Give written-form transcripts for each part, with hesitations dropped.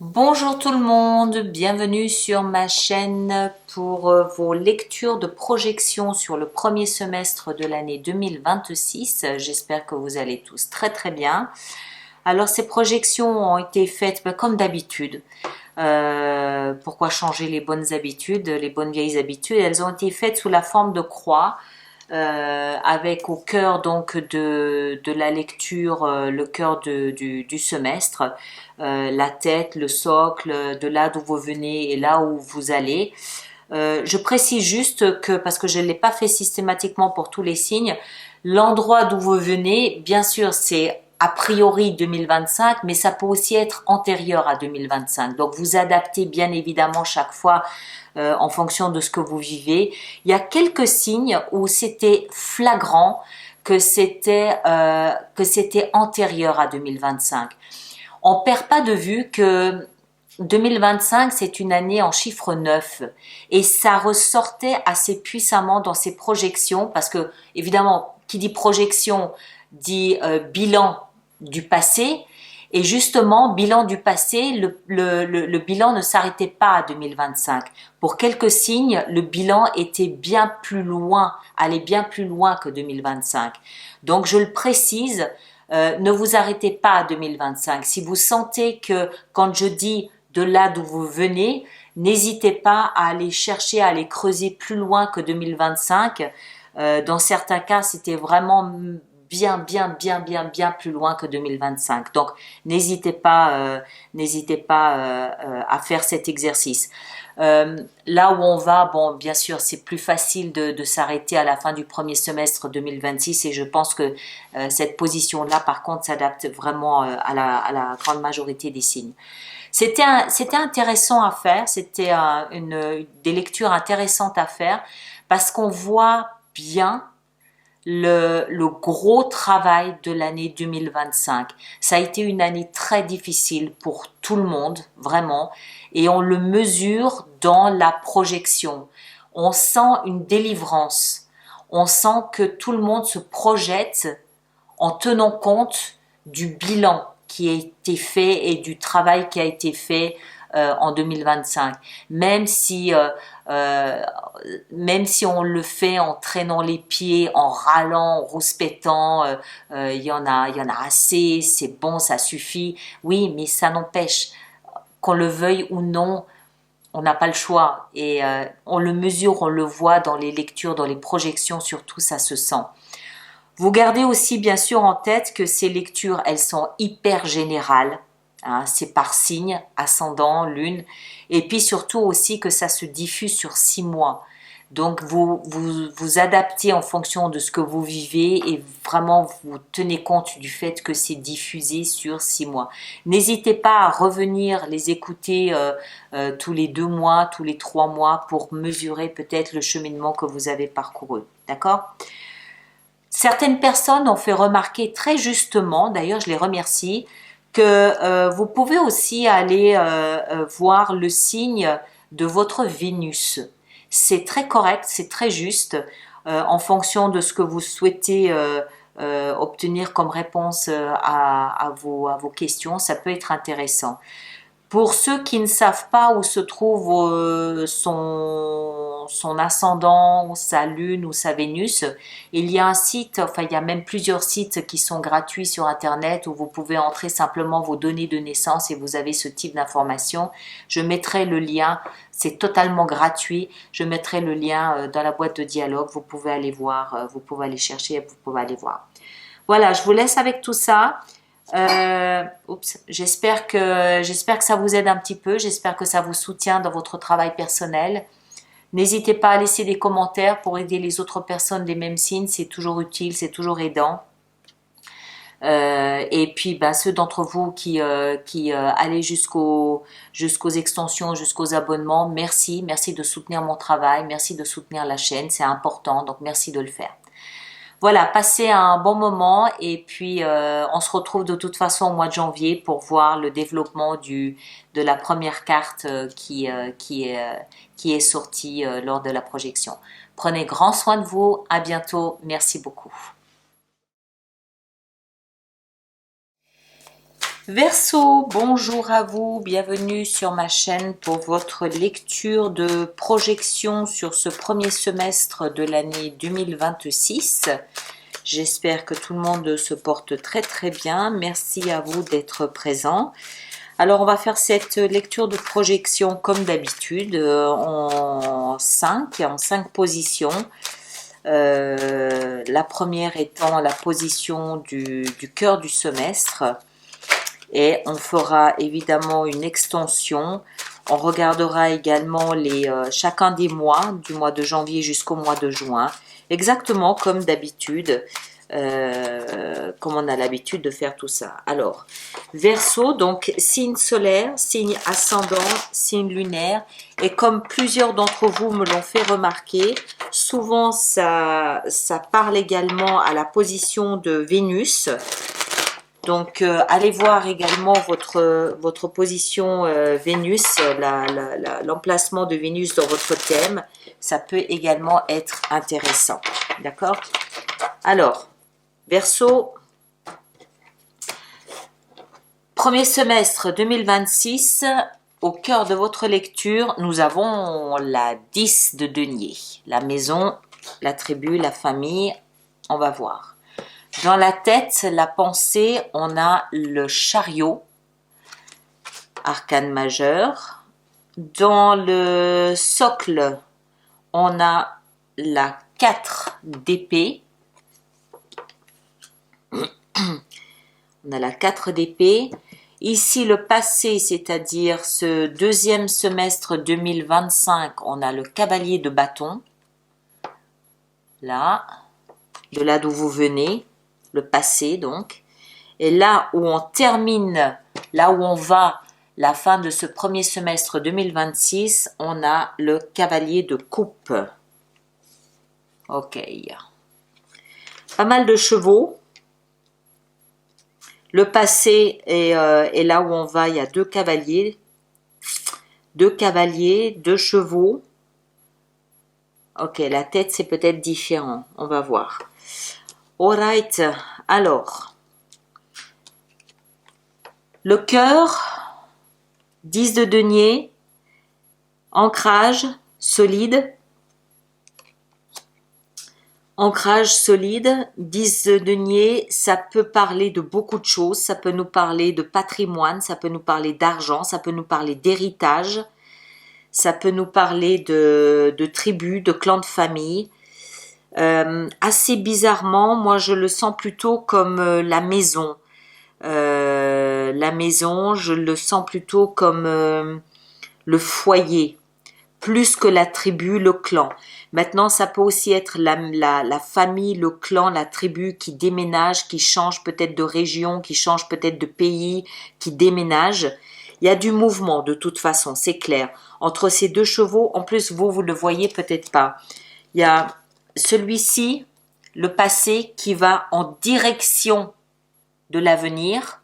Bonjour tout le monde, bienvenue sur ma chaîne pour vos lectures de projection sur le premier semestre de l'année 2026. J'espère que vous allez tous très très bien. Alors ces projections ont été faites comme d'habitude. Pourquoi changer les bonnes habitudes, les bonnes vieilles habitudes? Elles ont été faites sous la forme de croix. Avec au cœur donc de la lecture, le cœur du semestre, la tête, le socle, de là d'où vous venez et là où vous allez. Je précise juste que, parce que je ne l'ai pas fait systématiquement pour tous les signes, l'endroit d'où vous venez, bien sûr, c'est a priori 2025, mais ça peut aussi être antérieur à 2025. Donc vous adaptez bien évidemment chaque fois en fonction de ce que vous vivez. Il y a quelques signes où c'était flagrant que c'était antérieur à 2025. On perd pas de vue que 2025, c'est une année en chiffre 9 et ça ressortait assez puissamment dans ces projections parce que, évidemment, qui dit projection dit bilan du passé et justement, bilan du passé, le bilan ne s'arrêtait pas à 2025. Pour quelques signes, le bilan était bien plus loin, allait bien plus loin que 2025. Donc, je le précise, ne vous arrêtez pas à 2025. Si vous sentez que quand je dis de là d'où vous venez, n'hésitez pas à aller chercher, à aller creuser plus loin que 2025. Dans certains cas, c'était vraiment bien plus loin que 2025. Donc, n'hésitez pas à faire cet exercice. Là où on va, bon, bien sûr, c'est plus facile de s'arrêter à la fin du premier semestre 2026 et je pense que cette position-là, par contre, s'adapte vraiment à la grande majorité des signes. C'était intéressant à faire, c'était des lectures intéressantes à faire parce qu'on voit bien le gros travail de l'année 2025. Ça a été une année très difficile pour tout le monde, vraiment, et on le mesure dans la projection. On sent une délivrance. On sent que tout le monde se projette en tenant compte du bilan qui a été fait et du travail qui a été fait en 2025. Euh, Même si on le fait en traînant les pieds, en râlant, en rouspétant, il y en a assez, c'est bon, ça suffit. Oui, mais ça n'empêche, qu'on le veuille ou non, on n'a pas le choix. Et on le mesure, on le voit dans les lectures, dans les projections, surtout, ça se sent. Vous gardez aussi bien sûr en tête que ces lectures, elles sont hyper générales. Hein, c'est par signe, ascendant, lune. Et puis surtout aussi que ça se diffuse sur 6 mois. Donc vous adaptez en fonction de ce que vous vivez et vraiment vous tenez compte du fait que c'est diffusé sur 6 mois. N'hésitez pas à revenir les écouter tous les 2 mois, tous les 3 mois pour mesurer peut-être le cheminement que vous avez parcouru. D'accord ? Certaines personnes ont fait remarquer très justement, d'ailleurs je les remercie, que vous pouvez aussi aller voir le signe de votre Vénus. C'est très correct, c'est très juste en fonction de ce que vous souhaitez obtenir comme réponse à vos questions. Ça peut être intéressant. Pour ceux qui ne savent pas où se trouve son ascendant, ou sa lune ou sa Vénus, il y a un site, enfin il y a même plusieurs sites qui sont gratuits sur internet où vous pouvez entrer simplement vos données de naissance et vous avez ce type d'informations. Je mettrai le lien, c'est totalement gratuit, je mettrai le lien dans la boîte de dialogue, vous pouvez aller voir, vous pouvez aller chercher, vous pouvez aller voir. Voilà, je vous laisse avec tout ça. J'espère que ça vous aide un petit peu, j'espère que ça vous soutient dans votre travail personnel. N'hésitez pas à laisser des commentaires pour aider les autres personnes des mêmes signes, c'est toujours utile, c'est toujours aidant. Et puis ceux d'entre vous qui allez jusqu'aux extensions, jusqu'aux abonnements, merci de soutenir mon travail, merci de soutenir la chaîne, c'est important, donc merci de le faire. Voilà, passez un bon moment et puis on se retrouve de toute façon au mois de janvier pour voir le développement de la première carte qui est sortie lors de la projection. Prenez grand soin de vous, à bientôt, merci beaucoup. Verseau, bonjour à vous, bienvenue sur ma chaîne pour votre lecture de projection sur ce premier semestre de l'année 2026. J'espère que tout le monde se porte très très bien. Merci à vous d'être présent. Alors on va faire cette lecture de projection comme d'habitude en 5 positions. La première étant la position du cœur du semestre. Et on fera évidemment une extension. On regardera également chacun des mois, du mois de janvier jusqu'au mois de juin, exactement comme d'habitude, comme on a l'habitude de faire tout ça. Alors, Verseau, donc signe solaire, signe ascendant, signe lunaire, et comme plusieurs d'entre vous me l'ont fait remarquer, souvent ça parle également à la position de Vénus. Donc, allez voir également votre position Vénus, l'emplacement de Vénus dans votre thème. Ça peut également être intéressant. D'accord? Alors, Verseau, premier semestre 2026, au cœur de votre lecture, nous avons la 10 de denier. La maison, la tribu, la famille, on va voir. Dans la tête, la pensée, on a le chariot, arcane majeur. Dans le socle, on a la 4 d'épée. On a la 4 d'épée. Ici, le passé, c'est-à-dire ce deuxième semestre 2025, on a le cavalier de bâton. Là, de là d'où vous venez. Le passé donc, et là où on termine, là où on va, la fin de ce premier semestre 2026, on a le cavalier de coupe. Ok. Pas mal de chevaux. Le passé est là où on va, il y a deux cavaliers, deux chevaux. Ok, la tête c'est peut-être différent, on va voir. Alright, alors, le cœur, 10 de denier, ancrage solide, 10 de denier, ça peut parler de beaucoup de choses, ça peut nous parler de patrimoine, ça peut nous parler d'argent, ça peut nous parler d'héritage, ça peut nous parler de tribus, de clans de famille. Assez bizarrement, moi je le sens plutôt comme la maison. La maison, je le sens plutôt comme le foyer, plus que la tribu, le clan. Maintenant, ça peut aussi être la famille, le clan, la tribu qui déménage, qui change peut-être de région, qui change peut-être de pays, qui déménage. Il y a du mouvement de toute façon, c'est clair. Entre ces deux chevaux, en plus vous le voyez peut-être pas. Il y a celui-ci, le passé, qui va en direction de l'avenir,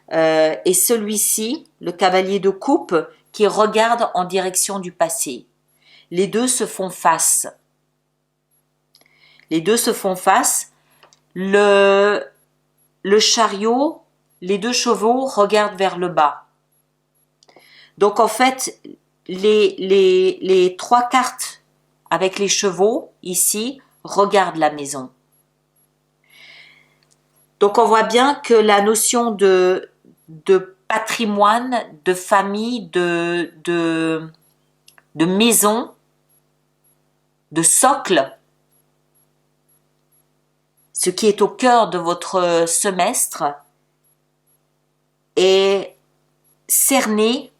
et celui-ci, le cavalier de coupe, qui regarde en direction du passé. Les deux se font face. Le chariot, les deux chevaux regardent vers le bas. Donc en fait, les trois cartes avec les chevaux, ici, regardent la maison. Donc on voit bien que la notion de patrimoine, de famille, de maison, de socle, ce qui est au cœur de votre semestre, est cerné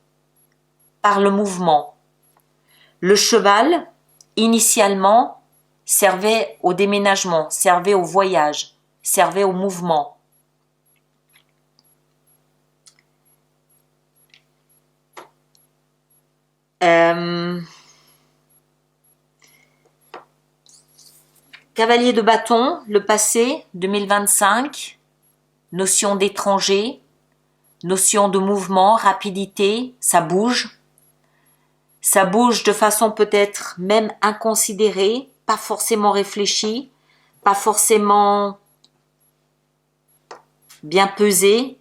par le mouvement. Le cheval, initialement, servait au déménagement, servait au voyage, servait au mouvement. Cavalier de bâton, le passé, 2025, notion d'étranger, notion de mouvement, rapidité, ça bouge. Ça bouge de façon peut-être même inconsidérée, pas forcément réfléchie, pas forcément bien pesée.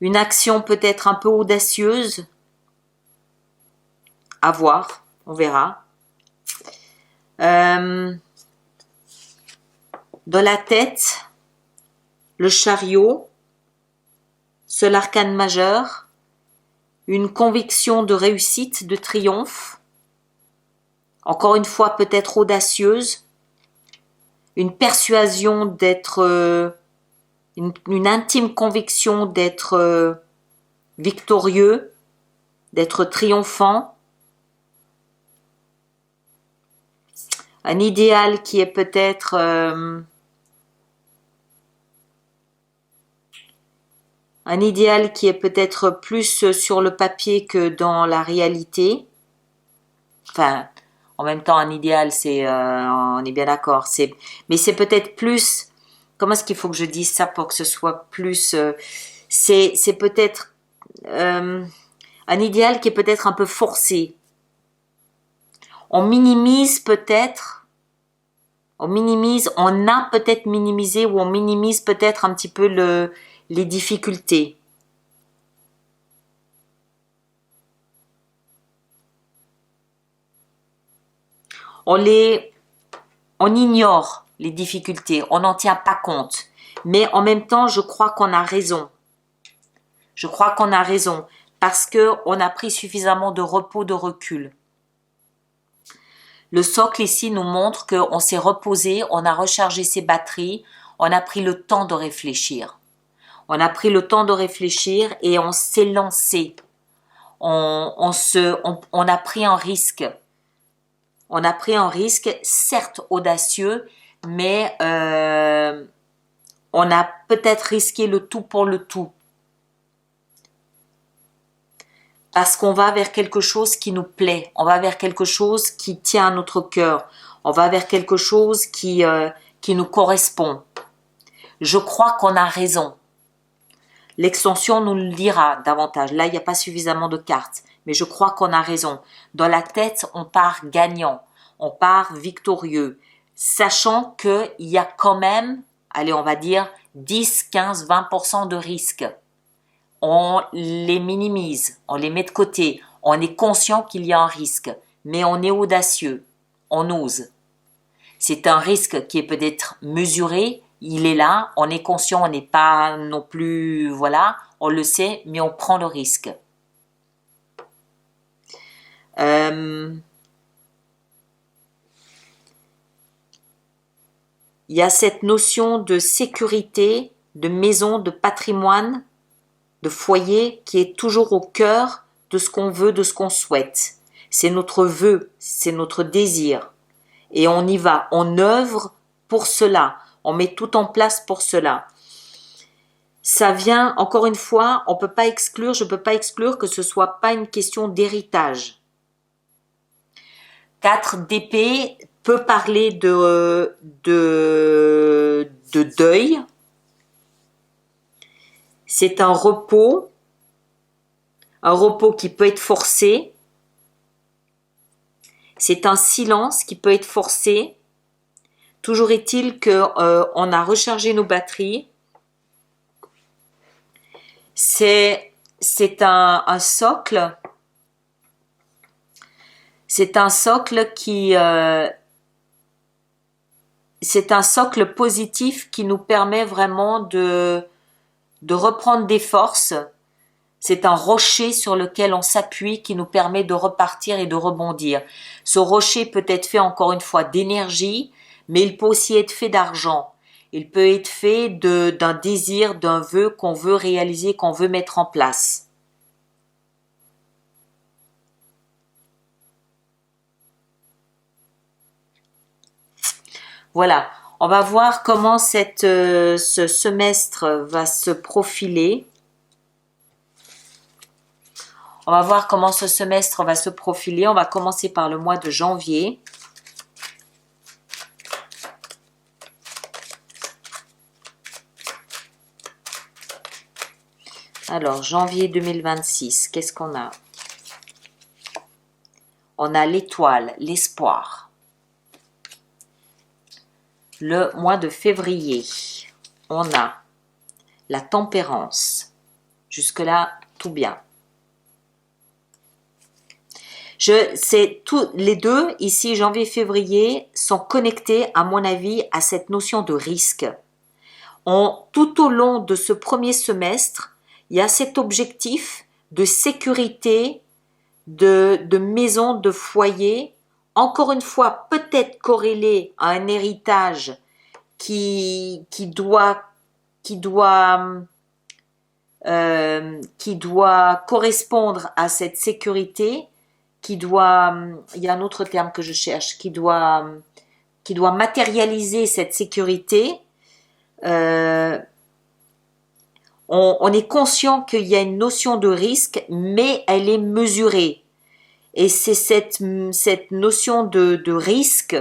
Une action peut-être un peu audacieuse. À voir, on verra. Dans la tête, le chariot, seul arcane majeur, une conviction de réussite, de triomphe, encore une fois peut-être audacieuse, une persuasion d'être, une intime conviction d'être victorieux, d'être triomphant, un idéal qui est peut-être plus sur le papier que dans la réalité. Enfin, en même temps, un idéal, on est bien d'accord. Mais c'est peut-être plus. Comment est-ce qu'il faut que je dise ça pour que ce soit plus. C'est peut-être un idéal qui est peut-être un peu forcé. On minimise peut-être. On a peut-être minimisé ou on minimise peut-être un petit peu les difficultés. On ignore les difficultés, on n'en tient pas compte. Mais en même temps, je crois qu'on a raison. Je crois qu'on a raison parce que on a pris suffisamment de repos, de recul. Le socle ici nous montre qu'on s'est reposé, on a rechargé ses batteries, on a pris le temps de réfléchir. On a pris le temps de réfléchir et on s'est lancé. On a pris un risque. On a pris un risque, certes audacieux, mais on a peut-être risqué le tout pour le tout. Parce qu'on va vers quelque chose qui nous plaît, on va vers quelque chose qui tient à notre cœur, on va vers quelque chose qui nous correspond. Je crois qu'on a raison. L'extension nous le dira davantage. Là, il n'y a pas suffisamment de cartes, mais je crois qu'on a raison. Dans la tête, on part gagnant, on part victorieux, sachant qu'il y a quand même, allez, on va dire 10, 15, 20% de risque. On les minimise, on les met de côté, on est conscient qu'il y a un risque, mais on est audacieux, on ose. C'est un risque qui est peut-être mesuré, il est là, on est conscient, on n'est pas non plus, voilà, on le sait, mais on prend le risque. Il y a cette notion de sécurité, de maison, de patrimoine, de foyer qui est toujours au cœur de ce qu'on veut, de ce qu'on souhaite. C'est notre vœu, c'est notre désir. Et on y va, on œuvre pour cela, on met tout en place pour cela. Ça vient, encore une fois, je ne peux pas exclure que ce soit pas une question d'héritage. 4 d'épée peut parler de deuil. C'est un repos qui peut être forcé. C'est un silence qui peut être forcé. Toujours est-il qu'on a rechargé nos batteries. C'est un socle. C'est un socle c'est un socle positif qui nous permet vraiment de reprendre des forces. C'est un rocher sur lequel on s'appuie qui nous permet de repartir et de rebondir. Ce rocher peut être fait encore une fois d'énergie, mais il peut aussi être fait d'argent. Il peut être fait d'un désir, d'un vœu qu'on veut réaliser, qu'on veut mettre en place. Voilà, on va voir comment ce semestre va se profiler. On va voir comment ce semestre va se profiler. On va commencer par le mois de janvier. Alors, janvier 2026, qu'est-ce qu'on a? On a l'étoile, l'espoir. Le mois de février, on a la tempérance. Jusque-là, tout bien. Les deux, ici, janvier-février, sont connectés, à mon avis, à cette notion de risque. Tout au long de ce premier semestre, il y a cet objectif de sécurité, de maison, de foyer, encore une fois, peut-être corrélé à un héritage qui doit correspondre à cette sécurité, il y a un autre terme que je cherche, qui doit matérialiser cette sécurité. On est conscient qu'il y a une notion de risque, mais elle est mesurée. Et c'est cette notion de risque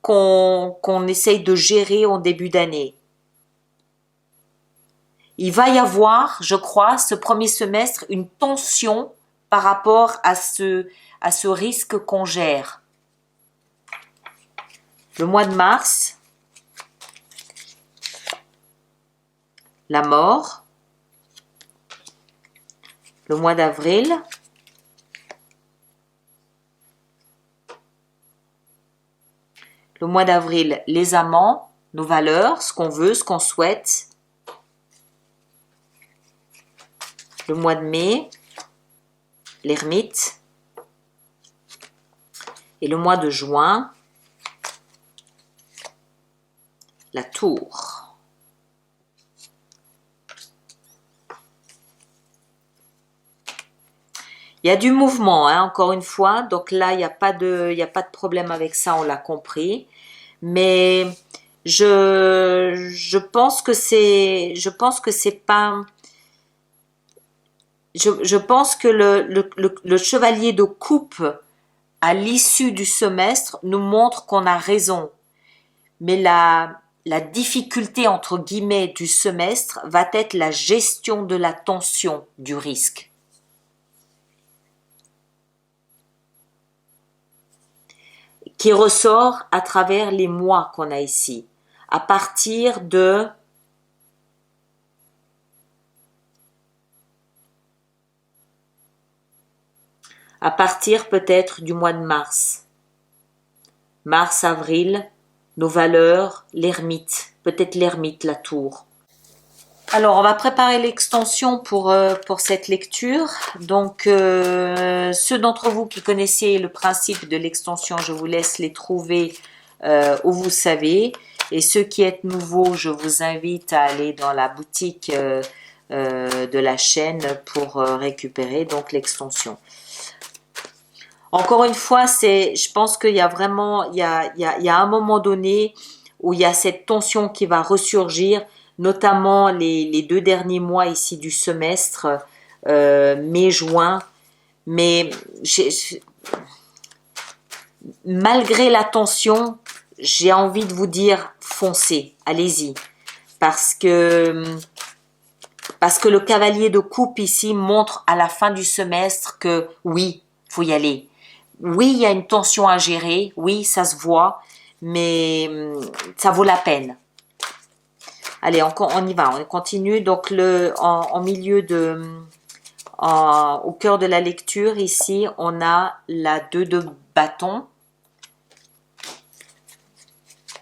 qu'on essaye de gérer en début d'année. Il va y avoir, je crois, ce premier semestre, une tension par rapport à ce risque qu'on gère. Le mois de mars, la mort. Le mois d'avril, les amants, nos valeurs, ce qu'on veut, ce qu'on souhaite. Le mois de mai, l'ermite. Et le mois de juin, la tour. Il y a du mouvement, hein, encore une fois. Donc là, il n'y a pas de problème avec ça, on l'a compris. Mais je pense que le chevalier de coupe à l'issue du semestre nous montre qu'on a raison. Mais la difficulté entre guillemets du semestre va être la gestion de la tension du risque. Qui ressort à travers les mois qu'on a ici. À partir peut-être du mois de mars. Mars, avril, nos valeurs, l'ermite, peut-être l'ermite, la tour. Alors, on va préparer l'extension pour cette lecture. Donc, ceux d'entre vous qui connaissez le principe de l'extension, je vous laisse les trouver où vous savez. Et ceux qui êtes nouveaux, je vous invite à aller dans la boutique de la chaîne pour récupérer donc l'extension. Encore une fois, je pense qu'il y a vraiment, il y a un moment donné où il y a cette tension qui va ressurgir, notamment les 2 derniers mois ici du semestre, mai-juin. Mais malgré la tension, j'ai envie de vous dire, foncez, allez-y. Parce que le cavalier de coupe ici montre à la fin du semestre que oui, il faut y aller. Oui, il y a une tension à gérer, oui, ça se voit, mais ça vaut la peine. Allez, on y va, on continue. Donc, au cœur de la lecture, ici, on a la 2 de bâton.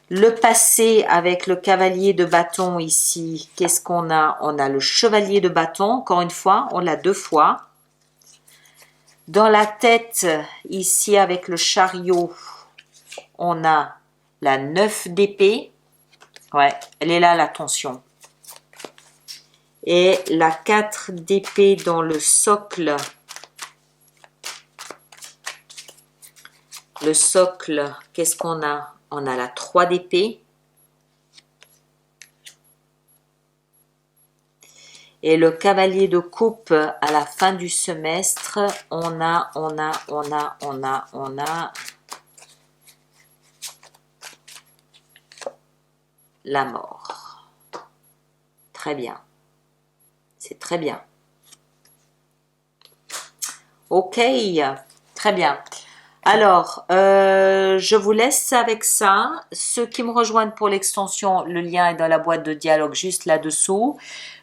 Le passé avec le cavalier de bâton ici, qu'est-ce qu'on a? On a le chevalier de bâton, encore une fois, on l'a 2 fois. Dans la tête, ici, avec le chariot, on a la 9 d'épée. Ouais, elle est là, la tension. Et la 4 d'épée dans le socle. Le socle, qu'est-ce qu'on a? On a la 3 d'épée. Et le cavalier de coupe à la fin du semestre, on a la mort. Très bien. C'est très bien. Ok, très bien. Alors, je vous laisse avec ça. Ceux qui me rejoignent pour l'extension, le lien est dans la boîte de dialogue juste là-dessous.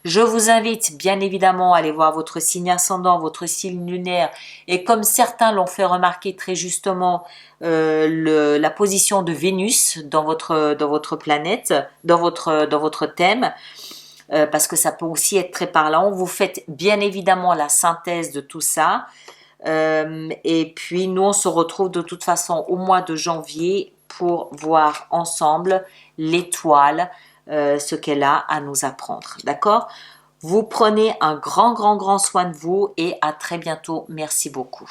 Je vous invite bien évidemment à aller voir votre signe ascendant, votre signe lunaire, et comme certains l'ont fait remarquer très justement, la position de Vénus dans votre planète, dans votre thème. Parce que ça peut aussi être très parlant. Vous faites bien évidemment la synthèse de tout ça. Et puis nous, on se retrouve de toute façon au mois de janvier pour voir ensemble l'étoile, ce qu'elle a à nous apprendre. D'accord? Vous prenez un grand soin de vous et à très bientôt. Merci beaucoup.